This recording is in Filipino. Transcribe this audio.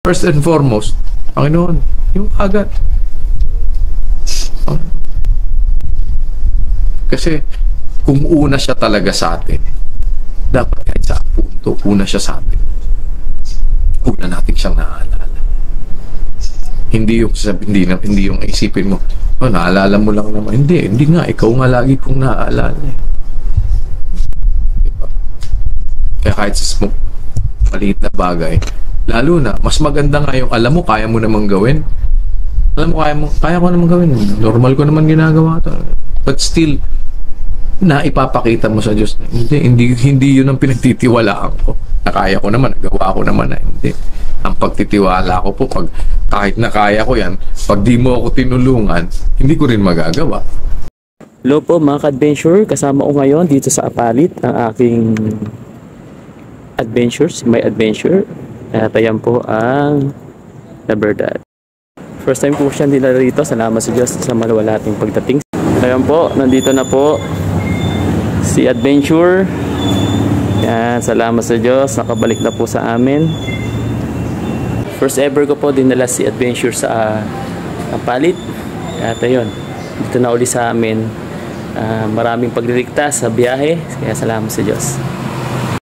First and foremost, Panginoon, yung agad. Kasi kung una siya talaga sa atin, dapat kahit sa punto, una siya sa atin. Una natin siyang naaalala. Hindi yung hindi yung isipin mo, oh, naalala mo lang naman. Hindi nga, ikaw nga lagi kong naaalala. Diba? Kaya kahit sa maliit na bagay, lalo na, mas maganda nga yung alam mo, kaya mo namang gawin. Alam mo, kaya ko namang gawin. Normal ko naman ginagawa to. But still, na ipapakita mo sa Diyos na hindi yun ang pinagtitiwalaan ko. Nakaya ko naman, nagawa ko naman na hindi. Ang pagtitiwala ko po, kahit na kaya ko yan, pag di mo ako tinulungan, hindi ko rin magagawa. Hello po mga ka-adventure, kasama ko ngayon dito sa Apalit ang aking adventures, my adventure. At ayan po ang La Verdad. First time po siya nila rito, salamat sa Diyos sa malawala ating pagdating. Ayan po, nandito na po si Adventure. Yan, salamat sa Diyos, nakabalik na po sa amin. First ever ko po dinala si Adventure sa Apalit. At ayun, dito na uli sa amin. Maraming pagliligtas sa biyahe, kaya salamat sa Diyos.